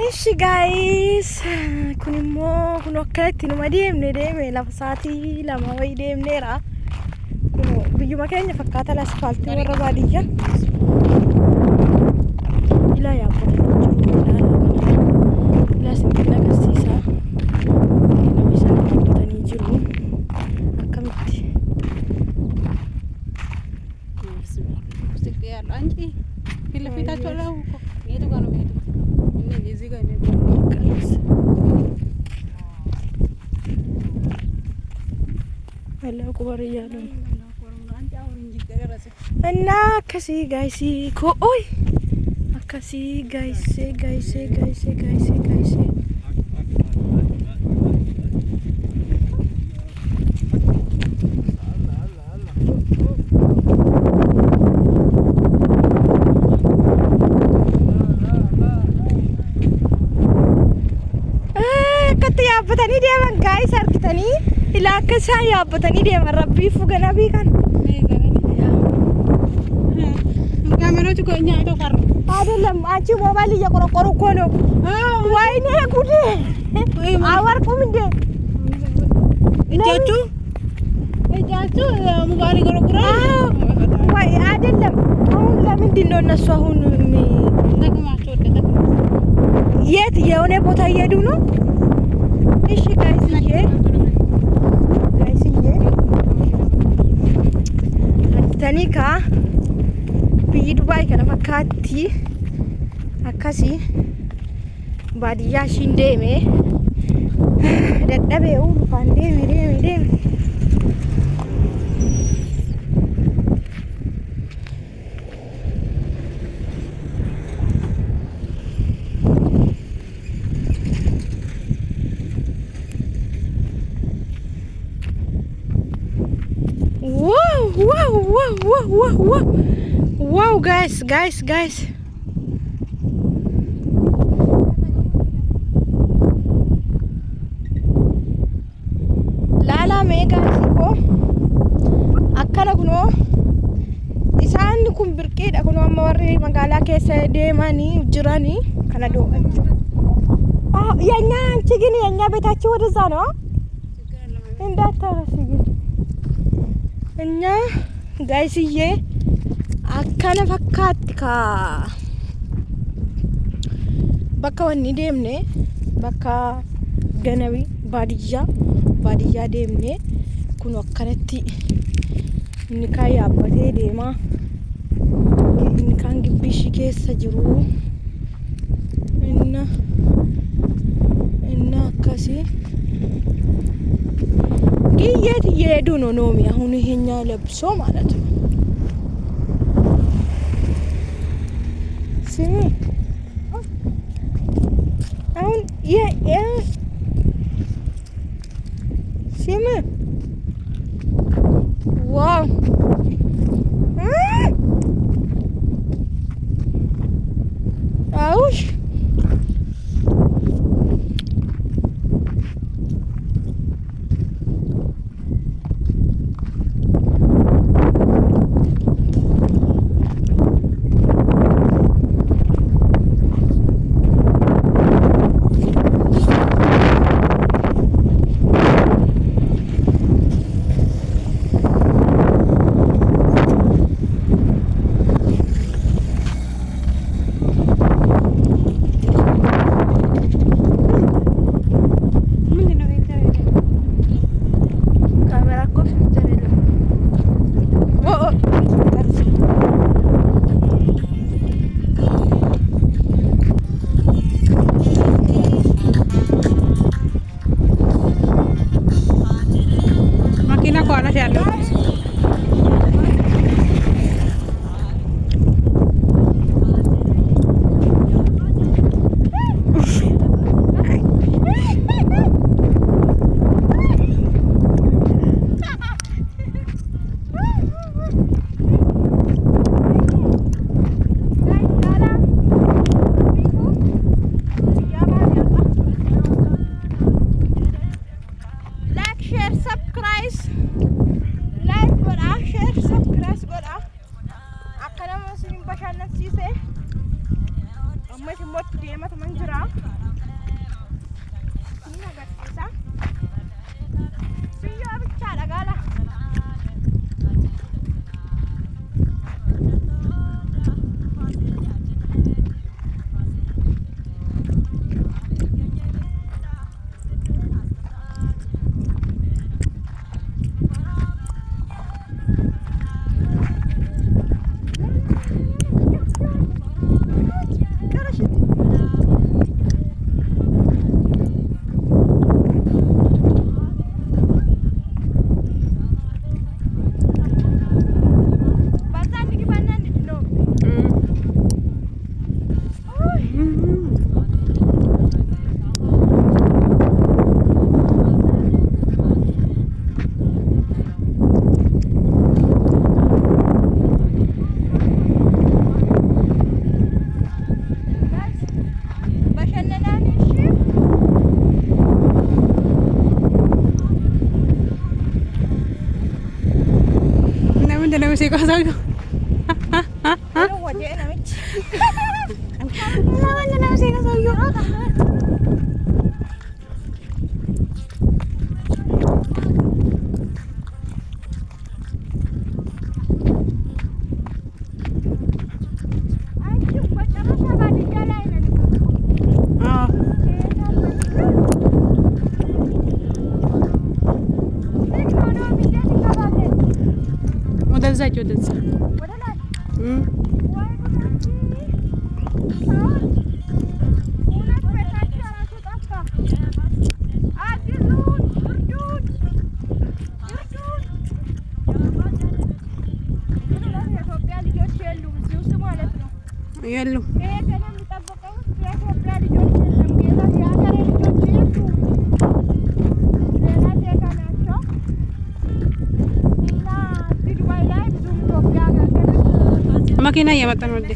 Ishi guys, kun akkanatti numa deeme lafa saatii lama wayii deemneera. Biyyuma keenya fakkaata asfaaltii warra baadiyyaa. Ilaa yaabbatan jiru ilaa sintiin agarsiisa. Nama isaan yaabbatanii jiru. Akkamitti? Anji, fila fita chola huko. Itu kan itu. Ini gizi kan ini. Hello, kubari ya dong. Enak kasih guys, ko oi. Kasih guys. Yaabbatanii deeman guys harkitanii ilaa akka isaan yaabbatanii deeman rabbii fugana biikan. Kameratu kok nyaito karo. Adelam aci mobil ya koro kono. Wah ini aku deh. Awar kuminde. Jatuh. Jatuh mubari koro koro. Wah adelam. Ahun lamin dino naswahun mi. Nak masuk dah. Yet ya one ቦታ እየሄዱ ነው. እሺ ጋይስዬ አንተኒካ biyyi Dubaay kana fakkaatti akkasii baadiyyaa ishiin deeme dadhabee ulfaan deeme. Wow guys. Lala mega siko akkana kuno isaan kun birqeedha kuno amma warri magaalaa keessa deemanii jiranii kana do'achu. የኛ አንቺ ግን የኛ ቤታችን ወደዛ ነው እንዳታረሲ ግን እኛ ጋይስዬ akkana fakkaatti ka bakka wanni deemne bakka ganawi baadiyyaa deemne kun akkanatti inni kaan yaabbatee deema inni kaan gibbishi keessa jiru inna akkasii giyyet እየሄዱ ነው ኖሚ አሁን ይሄኛ ለብሶ ማለት ነው። Sini. Aun ya. Sini. Wow. Aush. Wanda nama sih kau tahu? wajah namanya. Wanda nama sih kau tahu? ወደዛች ወደዛ የሉም መኪና እየመጣ ነው እንዴ?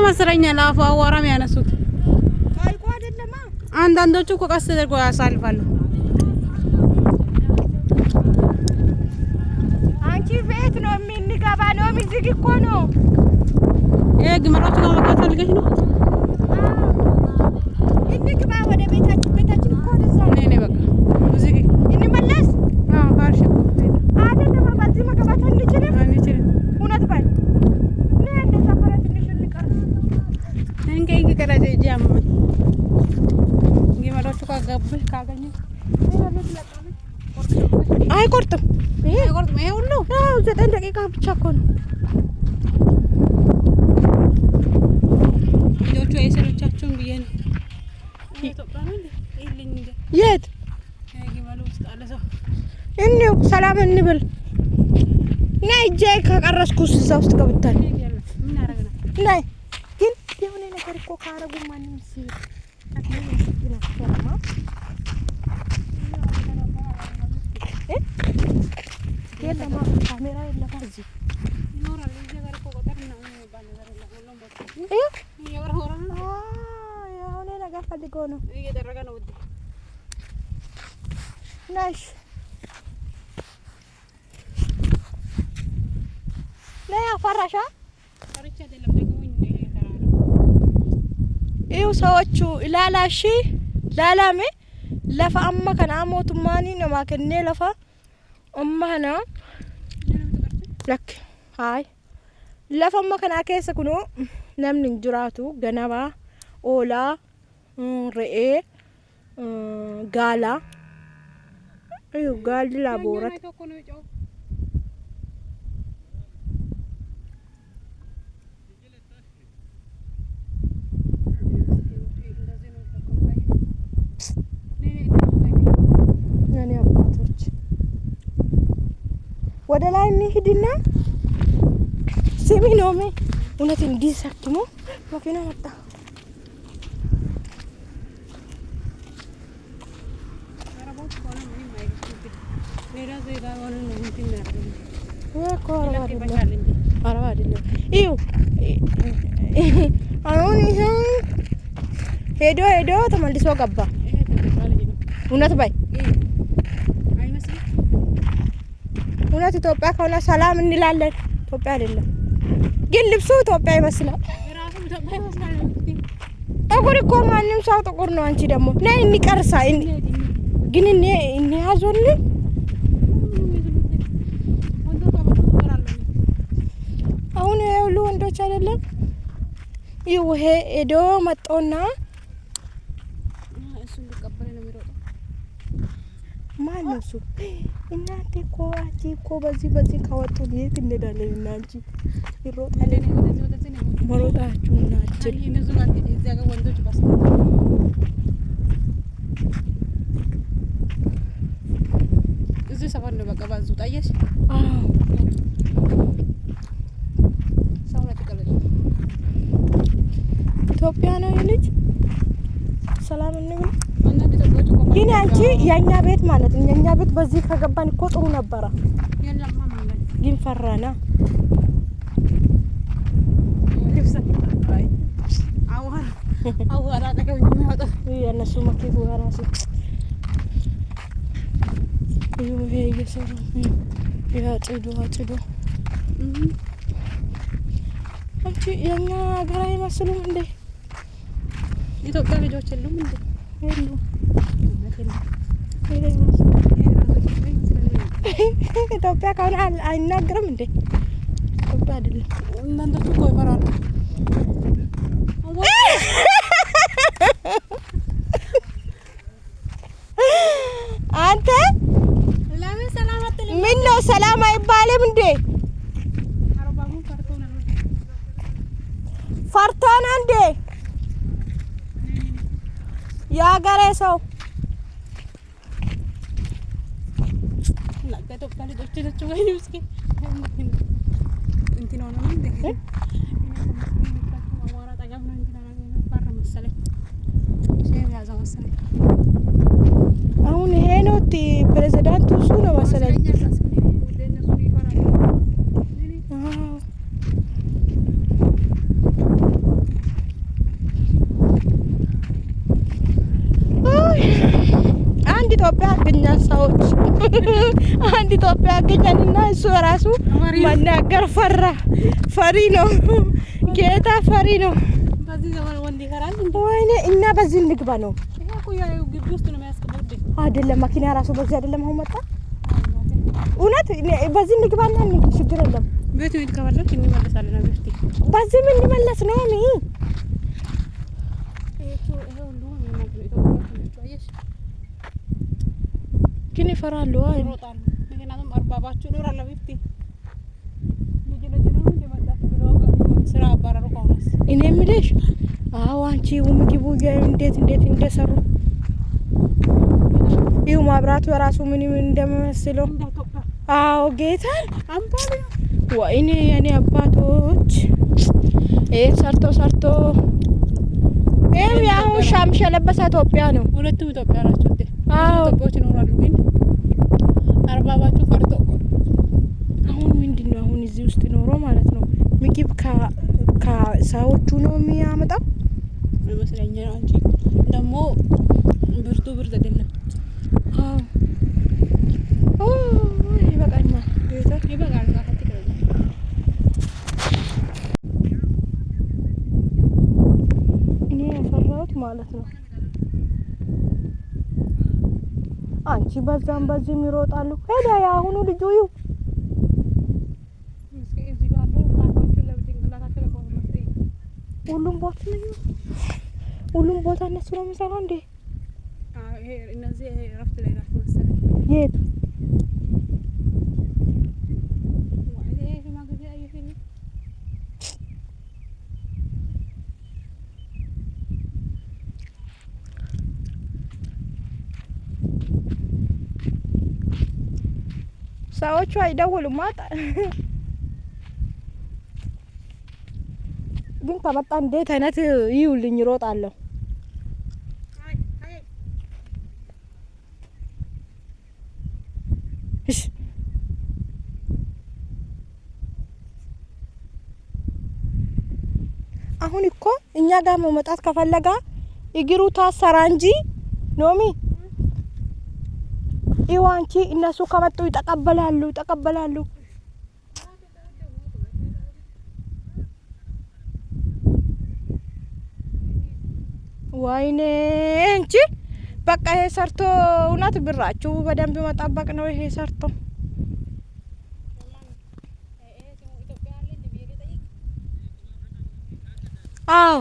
መስለኛል አፉ አዋራም ያነሱት ታይቆ አይደለም። አንዳንዶቹ እኮ ቀስ አድርጎ ያሳልፋሉ። አንቺ ቤት ነው የሚንገባ ነው ሚዝግ እኮ ነው። ግመሎቹ ጋር መግባት ፈልገሽ ነው? እንግባ ወደ ቤታችን እኮ ወደዛ ነይ በቃ ሙዚቃ እንመለስ። ባርሽ እኮ አይደለም በዚህ መግባት አንችልም። እውነት ባይ እንገይ ከራጀ ጃም ግመሎቹ ካገቡሽ ካገኘ አይቆርጥም። ይሄ አይቆርጥም። ይሄ ሁሉ 9 ደቂቃ ብቻ እኮ ነው። ልጆቹ አይሰለቻቸውም ብዬ ነው። ኢትዮጵያ ነው እንዴ? ይልኝ እንዴ? የት ግመሉ ውስጥ አለ ሰው እንዴው ሰላም እንብል ናይ ጄ ከቀረስኩስ እዛ ውስጥ ገብታል። ምን አረጋና ናይ ግን የሆነ ነገር እኮ ካረጉ ማንም ሲል የለማ ካሜራ የለማ እዚህ ይኖራል። እዚህ ጋር እኮ ቁጥር ነው የሚባል ነገር የለም። ሁሉም ቦታ የሆነ ነገር ፈልጎ ነው እየደረገ ነው። ውድ ነሽ ነይ አፈራሻ ታሪክ አይደለም ደግሞኝ ነው ይኸው ሰዎቹ ላላሺ ላላሜ ለፋ አማ ከና ሞቱማኒ ነማ ከኔ ለፋ ኡማና ለክ ሃይ ለፋ አማ ከና ከሰ ኩኖ namni jiraatu ganaba oola re'ee gaala ayo gaalli laaborat nani abbatoch ወደ ላይ እንሂድና ስሚ ነው እውነት እንዲሰክሙ መኪና መጣ። አረቦች ሆነ ምን ማይገስኩት ሌላ ዜጋ ሆነ ነው እንትን ያደርጋል። ወኮ አረባ አይደለም እዩ አሁን ይሄን ሄዶ ተመልሶ ገባ። እውነት ባይ አይመስልም። እውነት ኢትዮጵያ ከሆነ ሰላም እንላለን። ኢትዮጵያ አይደለም ግን ልብሱ ኢትዮጵያ ይመስላል። ራሱ ኢትዮጵያ ይመስላል። ጥቁር እኮ ማንም ሰው ጥቁር ነው። አንቺ ደግሞ ነይ እንቀርሳ ግን እኔ ያዞልን አሁን የሁሉ ወንዶች አይደለም ይሄ ሄዶ መጣውና እሱን ሊቀበል ነው የሚሮጠው። ማን ነው እሱ? እናንተ እኮ አንቺ እኮ በዚህ ካወጡ የት እንሄዳለን? እና አንቺ ይሮጣል መሮጣችሁ ናችሁ። እነዚህ ጋር እዚያ ጋር ወንዶች ባስ እዚህ ሰፈር ነው በቃ ባዙ ታየሽ። ኢትዮጵያ ነው ልጅ ሰላም ነው። ግን አንቺ የኛ ቤት ማለት ነው የኛ ቤት በዚህ ከገባን እኮ ጥሩ ነበረ። ግን ፈራና አዋራ ተቀበል ነው ያወጣ የነሱ መኪና ወራሱ ይሄ እየሰሩ ያጭዱ አንቺ የኛ ሀገር አይመስሉም እንዴ? ኢትዮጵያ ልጆች የሉም እንዴ? የሉም። ኢትዮጵያ ካሁን አይናገርም እንዴ? ኢትዮጵያ አይደለም። እናንተቱ እኮ ይፈራሉ። አንተ ለምን ሰላም አትልም? ምን ነው ሰላም አይባልም እንዴ? ፈርቶና እንዴ? የሀገሬ ሰው ኢትዮጵያ ልጆች ናቸው ወይ እስኪ እንትን ነው እንዴ? አዋራ ጠገብ ነው እንትን ነው ባራ መሰለኝ ሼም ያዘው መሰለኝ። አሁን ይሄ ነው ፕሬዝዳንቱ እሱ ነው መሰለኝ። አንድ ኢትዮጵያ ያገኛል ሰዎች አንድ ኢትዮጵያ ያገኛልና እሱ ራሱ መናገር ፈሪ ነው። ጌታ ፈሪ ነው። በዚህ ዘመን ወንድ ይፈራል። ወይኔ እና በዚህ እንግባ ነው እኮ ያው ግቢ ውስጥ ነው የሚያስቀምጡት አይደለም። መኪና ራሱ በዚህ አይደለም አሁን መጣ። እውነት በዚህ እንግባና ችግር የለም። ቤት ነው ከፈለክ እንመለሳለን። አብርቴ በዚህ ምን እንመለስ ነው ሚ ግን ይፈራሉ። ይሮጣሉ። ምክንያቱም አርባባቸው ኖራለ ቢፍቲ ልጅ ነው እንደመጣች ብሎ ስራ አባረሩ። ከሆነስ እኔ የምልሽ አዎ አንቺ ምግቡ እንዴት እንደሰሩ ይኸው ማብራቱ ራሱ ምን እንደሚመስለው አዎ ጌታን አምባሉ ወይኔ የኔ አባቶች ሰርቶ ይኸው ያው ሻምሽ የለበሰ ኢትዮጵያ ነው። ሁለቱም ኢትዮጵያ ናቸው። አዎ ኢትዮጵያዎች ይኖራሉ። ግን አርባባቸው ፈርቶ አሁን ምንድነው አሁን እዚህ ውስጥ ኖሮ ማለት ነው ምግብ ከሰዎቹ ነው የሚያመጣው ይመስለኛል። አንቺ ደግሞ ብርቱ ብርድ አይደለም። ይበቃኛል። ይበቃል። እኔ የፈራሁት ማለት ነው አንቺ በዛም በዚህ ይሮጣሉ። ሄዳ ያሁኑ ልጁ ይው ሁሉም ቦታ እነሱ ነው የሚሰራው እንዴ? ይሄ እነዚህ እረፍት ላይ ናቸው መሰለኝ። የት ሰዎቹ አይደውሉም ማታ ግን ከመጣ እንዴት አይነት ይውልኝ እሮጣለሁ። አሁን እኮ እኛ ጋር መመጣት ከፈለጋ እግሩ ታሰራ እንጂ ኖሚ ይዋንቺ እነሱ ከመጡ ይተቀበላሉ። ወይኔ እንጂ በቃ ይሄ ሰርቶ እውነት ብራችሁ በደንብ መጠበቅ ነው። ይሄ ሰርቶ አዎ